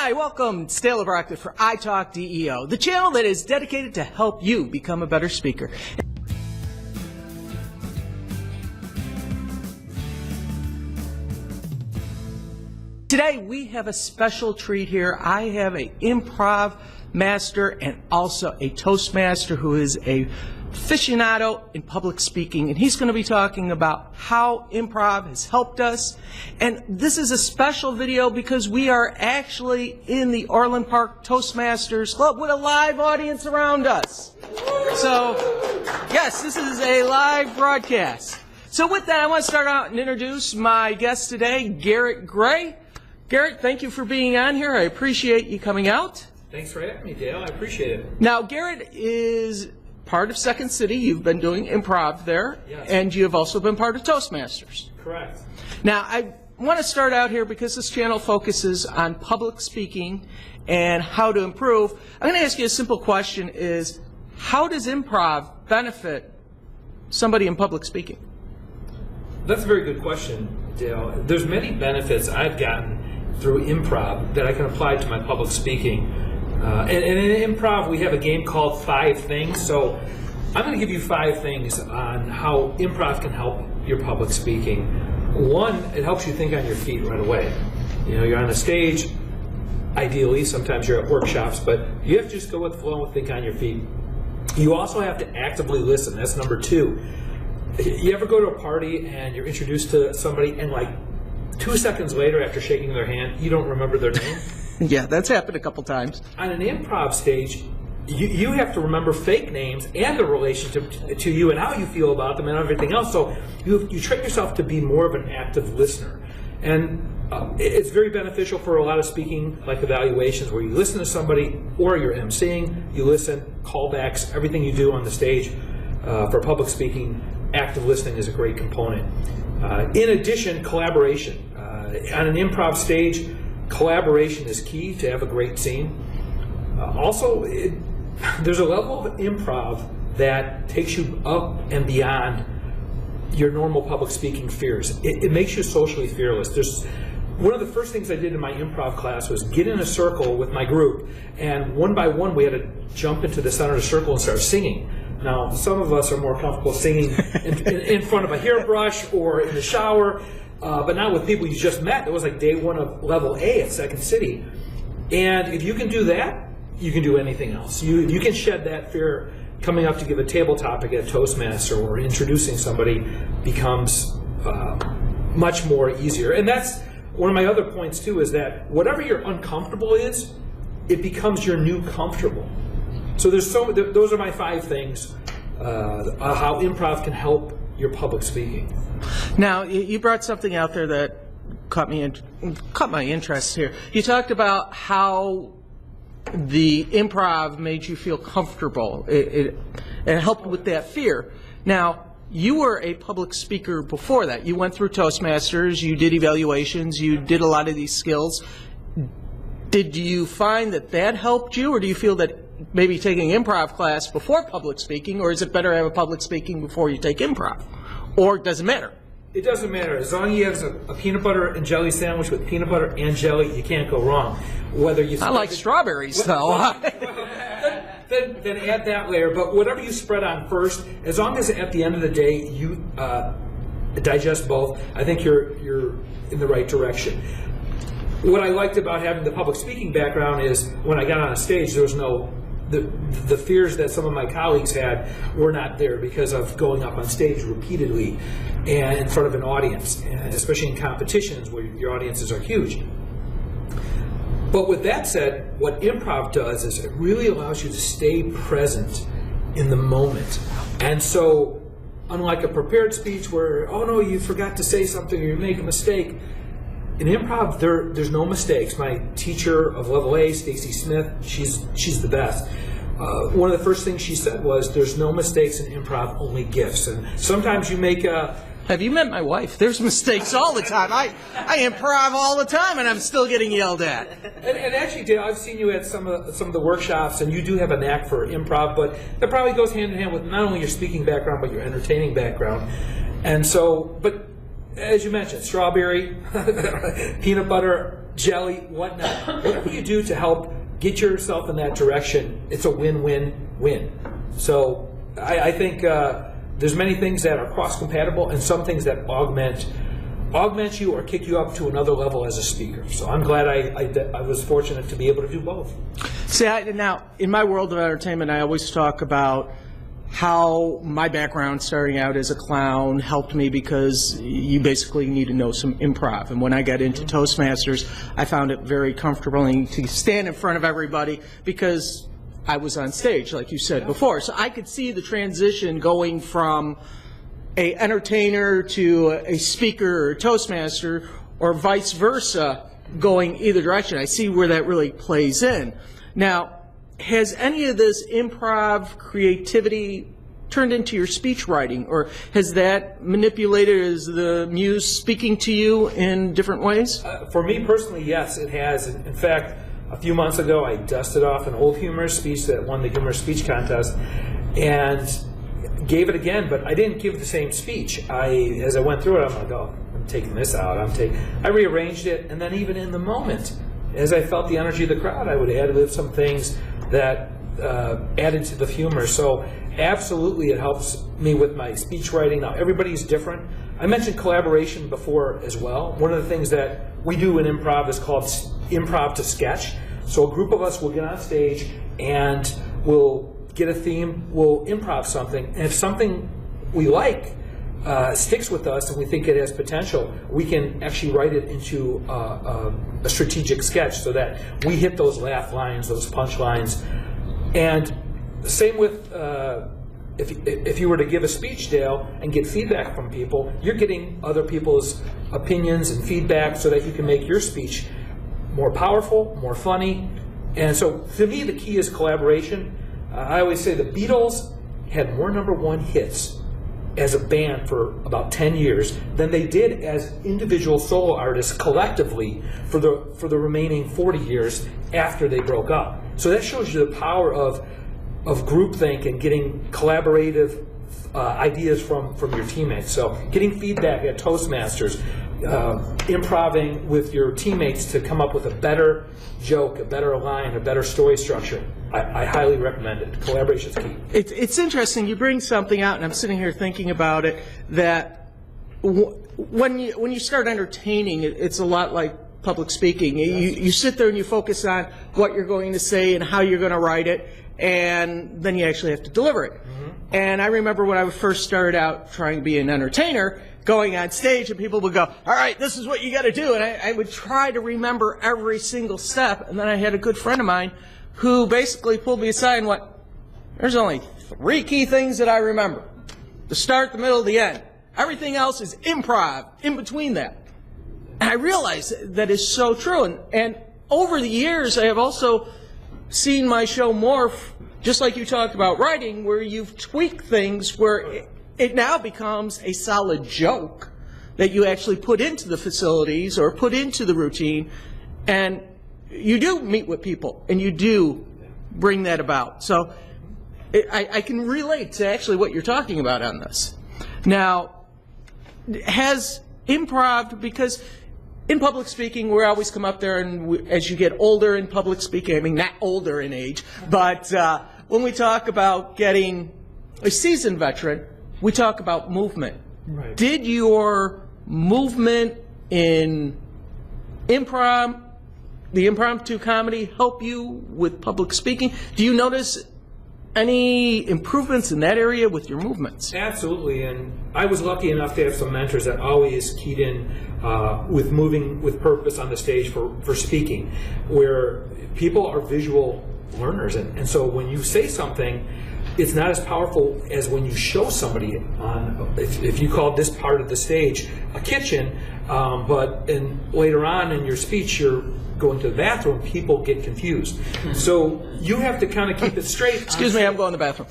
Hi, welcome. It's Dale Brockett for iTalkDEO, the channel that is dedicated to help you become a better speaker. Today we have a special treat here. I have an improv master and also a Toastmaster who is a aficionado in public speaking, and he's going to be talking about how improv has helped us. And this is a special video because we are actually in the Orland Park Toastmasters Club with a live audience around us. So, yes, this is a live broadcast. So with that, I want to start out and introduce my guest today, Garrett Gray. Garrett, thank you for being on here. I appreciate you coming out. Thanks for having me, Dale. I appreciate it. Now, Garrett is part of Second City. You've been doing improv there, yes. And you have also been part of Toastmasters. Correct. Now, I want to start out here because this channel focuses on public speaking and how to improve. I'm going to ask you a simple question is, how does improv benefit somebody in public speaking? That's a very good question, Dale. There's many benefits I've gotten through improv that I can apply to my public speaking. And in improv, we have a game called 5 Things. So I'm going to give you 5 things on how improv can help your public speaking. One, it helps you think on your feet right away. You know, you're on a stage, ideally, sometimes you're at workshops, but you have to just go with the flow and think on your feet. You also have to actively listen. That's number 2. You ever go to a party and you're introduced to somebody and like 2 seconds later after shaking their hand, you don't remember their name? Yeah, that's happened a couple times. On an improv stage, you have to remember fake names and the relationship to you and how you feel about them and everything else. So you train yourself to be more of an active listener. And it's very beneficial for a lot of speaking, like evaluations, where you listen to somebody or you're emceeing, you listen, callbacks, everything you do on the stage. For public speaking, active listening is a great component. In addition, collaboration. On an improv stage, collaboration is key to have a great scene. Also, there's a level of improv that takes you up and beyond your normal public speaking fears. It makes you socially fearless. One of the first things I did in my improv class was get in a circle with my group, and one by one we had to jump into the center of the circle and start singing. Now, some of us are more comfortable singing in front of a hairbrush or in the shower, but not with people you just met. It was like day 1 of level A at Second City. And if you can do that, you can do anything else. You can shed that fear. Coming up to give a table topic at Toastmaster or introducing somebody becomes much more easier. And that's one of my other points too, is that whatever your uncomfortable is, it becomes your new comfortable. So those are my 5 things, how improv can help your public speaking. Now, you brought something out there that caught my interest here. You talked about how the improv made you feel comfortable. It helped with that fear. Now, you were a public speaker before that. You went through Toastmasters, you did evaluations, you did a lot of these skills. Did you find that helped you, or do you feel that maybe taking an improv class before public speaking, or is it better to have a public speaking before you take improv? Or does it matter? It doesn't matter. As long as you have a peanut butter and jelly sandwich with peanut butter and jelly, you can't go wrong. I like strawberries, though. Then add that layer. But whatever you spread on first, as long as at the end of the day you digest both, I think you're in the right direction. What I liked about having the public speaking background is when I got on a stage, there was the fears that some of my colleagues had were not there because of going up on stage repeatedly and in front of an audience, and especially in competitions where your audiences are huge. But with that said, what improv does is it really allows you to stay present in the moment. And so, unlike a prepared speech where, oh no, you forgot to say something or you make a mistake, in improv, there's no mistakes. My teacher of level A, Stacy Smith, she's the best. One of the first things she said was, there's no mistakes in improv, only gifts. And sometimes you make a... Have you met my wife? There's mistakes all the time. I improv all the time, and I'm still getting yelled at. And actually, Dale, I've seen you at some of the workshops, and you do have a knack for improv, but that probably goes hand in hand with not only your speaking background, but your entertaining background. And so, but as you mentioned, strawberry, peanut butter, jelly, whatnot. Whatever you do to help get yourself in that direction, it's a win-win-win. So I think there's many things that are cross-compatible and some things that augment you or kick you up to another level as a speaker. So I'm glad I was fortunate to be able to do both. See, now, in my world of entertainment, I always talk about how my background starting out as a clown helped me because you basically need to know some improv. And when I got into Toastmasters, I found it very comfortable to stand in front of everybody because I was on stage, like you said before. So I could see the transition going from a entertainer to a speaker or a Toastmaster, or vice versa, going either direction. I see where that really plays in. Now, has any of this improv creativity turned into your speech writing, or has that manipulated as the muse speaking to you in different ways? For me personally, yes, it has. In fact, a few months ago, I dusted off an old humorous speech that won the humorous speech contest, and gave it again, but I didn't give the same speech. As I went through it, I'm like, oh, I'm taking this out. I rearranged it, and then even in the moment, as I felt the energy of the crowd, I would add with some things that added to the humor. So absolutely, it helps me with my speech writing. Now, everybody's different. I mentioned collaboration before as well. One of the things that we do in improv is called improv to sketch. So a group of us will get on stage and we'll get a theme, we'll improv something, and if something we like sticks with us and we think it has potential, we can actually write it into a strategic sketch so that we hit those laugh lines, those punch lines. And same with if you were to give a speech, Dale, and get feedback from people, you're getting other people's opinions and feedback so that you can make your speech more powerful, more funny. And so to me, the key is collaboration. I always say the Beatles had more #1 hits as a band for about 10 years than they did as individual solo artists collectively for the remaining 40 years after they broke up. So that shows you the power of groupthink and getting collaborative ideas from your teammates. So getting feedback at Toastmasters, improving with your teammates to come up with a better joke, a better line, a better story structure. I highly recommend it. Collaboration is key. It's interesting. You bring something out, and I'm sitting here thinking about it, that when you start entertaining, it's a lot like public speaking. You sit there and you focus on what you're going to say and how you're going to write it, and then you actually have to deliver it. Mm-hmm. And I remember when I first started out trying to be an entertainer, going on stage, and people would go, all right, this is what you got to do. And I would try to remember every single step. And then I had a good friend of mine who basically pulled me aside and went, there's only 3 key things that I remember: the start, the middle, the end. Everything else is improv in between that. And I realized that is so true. And over the years, I have also seen my show morph, just like you talked about writing, where you've tweaked things where it now becomes a solid joke that you actually put into the facilities or put into the routine, and you do meet with people and you do bring that about. So I can relate to actually what you're talking about on this. Now, has improv, because in public speaking, we always come up there, and as you get older in public speaking, I mean, not older in age, but when we talk about getting a seasoned veteran, we talk about movement. Right. Did your movement in improv, the impromptu comedy, help you with public speaking? Do you notice any improvements in that area with your movements? Absolutely, and I was lucky enough to have some mentors that always keyed in with moving with purpose on the stage for speaking, where people are visual learners, and so when you say something, it's not as powerful as when you show somebody on, if you call this part of the stage a kitchen, but later on in your speech you're going to the bathroom, people get confused. So you have to kind of keep it straight. Excuse me, I'm going to the bathroom.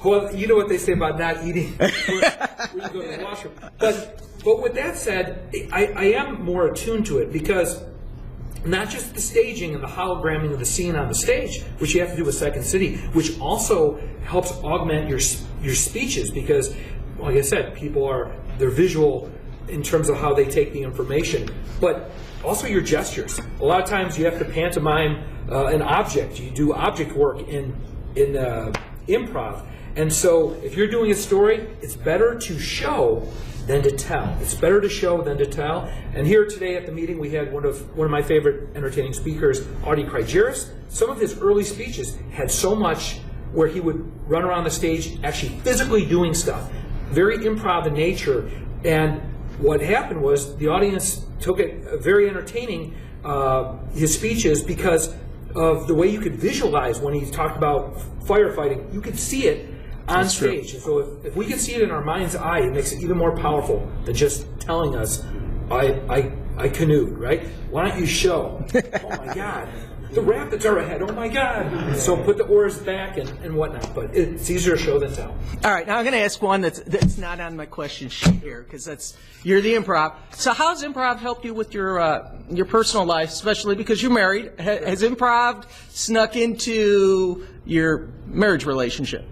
Well, you know what they say about not eating when you go to the washroom. But with that said, I am more attuned to it, because not just the staging and the hologramming of the scene on the stage, which you have to do with Second City, which also helps augment your speeches, because like I said, they're visual in terms of how they take the information, but also your gestures. A lot of times you have to pantomime an object. You do object work in improv. And so if you're doing a story, it's better to show than to tell. It's better to show than to tell. And here today at the meeting, we had one of my favorite entertaining speakers, Artie Krygeris. Some of his early speeches had so much where he would run around the stage actually physically doing stuff. Very improv in nature. And what happened was the audience took it very entertaining, his speeches, because of the way you could visualize when he talked about firefighting. You could see it on stage. And so if we can see it in our mind's eye, it makes it even more powerful than just telling us, I canoed, right? Why don't you show? Oh my God, the rapids are ahead, oh my God. So put the oars back and whatnot, but it's easier to show than tell. All right, now I'm going to ask one that's not on my question sheet here, because you're the improv. So how's improv helped you with your personal life, especially because you're married? Has improv snuck into your marriage relationship?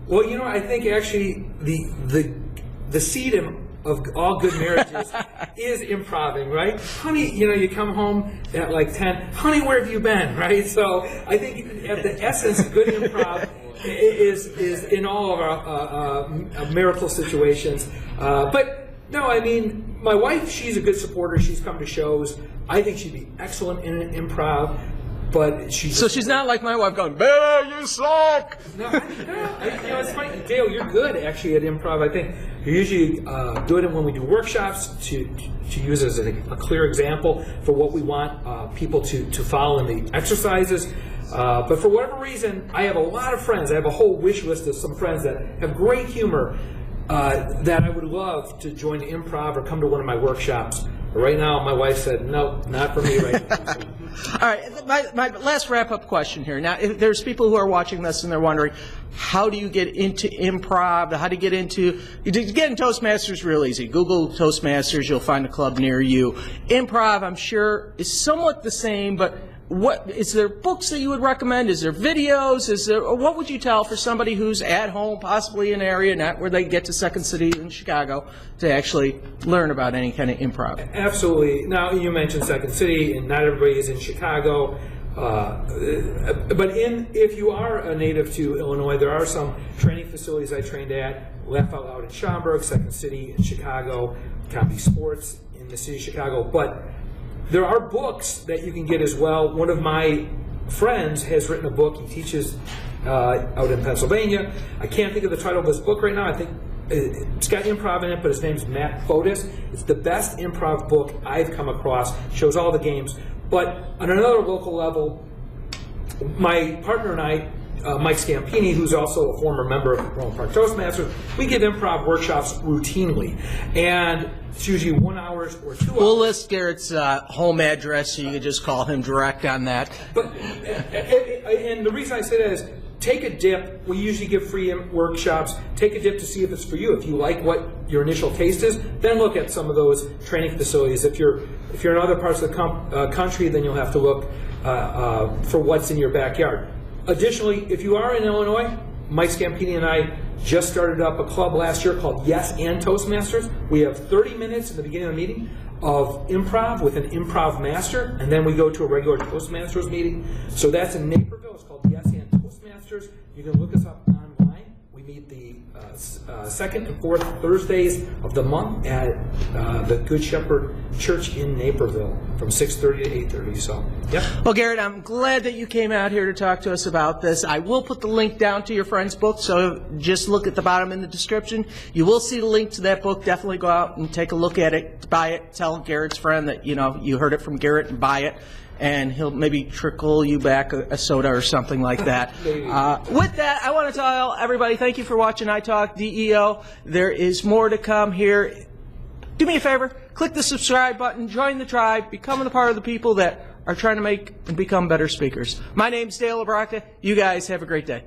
Well, I think actually the seed of all good marriages is improving, right? Honey, you come home at like 10, honey, where have you been, right? So I think at the essence, good improv is in all of our marital situations. But no, I mean, my wife, she's a good supporter. She's come to shows. I think she'd be excellent in an improv. But so she's not like my wife going, "Babe, you suck." No, it's funny. Dale, you're good actually at improv. I think you're usually doing it when we do workshops to use as a clear example for what we want people to follow in the exercises. But for whatever reason, I have a lot of friends. I have a whole wish list of some friends that have great humor that I would love to join improv or come to one of my workshops. But right now, my wife said, no, not for me right now. All right, my last wrap-up question here. Now, if there's people who are watching this and they're wondering, how do you get into improv? How do you get into Toastmasters? Real easy. Google Toastmasters. You'll find a club near you. Improv, I'm sure, is somewhat the same, but is there books that you would recommend? Is there videos? What would you tell for somebody who's at home, possibly in an area, not where they get to Second City in Chicago, to actually learn about any kind of improv? Absolutely. Now, you mentioned Second City, and not everybody is in Chicago. But if you are a native to Illinois, there are some training facilities I trained at. Laugh Out Loud in Schaumburg, Second City in Chicago, Comedy Sports in the city of Chicago. But there are books that you can get as well. One of my friends has written a book. He teaches out in Pennsylvania. I can't think of the title of this book right now. I think it's got improv in it, but his name's Matt Fotis. It's the best improv book I've come across. Shows all the games. But on another local level, my partner and I, Mike Scampini, who's also a former member of Improv and Toastmasters, we give improv workshops routinely. And it's usually 1 hour or 2 hours. We'll list Garrett's home address so you can just call him direct on that. But and the reason I say that is, take a dip. We usually give free workshops. Take a dip to see if it's for you. If you like what your initial taste is, then look at some of those training facilities. If you're in other parts of the country, then you'll have to look for what's in your backyard. Additionally, if you are in Illinois, Mike Scampini and I just started up a club last year called Yes and Toastmasters. We have 30 minutes in the beginning of the meeting of improv with an improv master, and then we go to a regular Toastmasters meeting. So that's in Naperville. It's called Yes and Toastmasters. You can look us up online. We meet the second and fourth Thursdays of the month at the Good Shepherd Church in Naperville from 6:30 to 8:30. So, yeah. Well, Garrett, I'm glad that you came out here to talk to us about this. I will put the link down to your friend's book, so just look at the bottom in the description. You will see the link to that book. Definitely go out and take a look at it, buy it, tell Garrett's friend that you heard it from Garrett and buy it. And he'll maybe trickle you back a soda or something like that. With that, I want to tell everybody, thank you for watching iTalkDEO. There is more to come here. Do me a favor, click the subscribe button, join the tribe, become a part of the people that are trying to make and become better speakers. My name's Dale LaBrocca. You guys have a great day.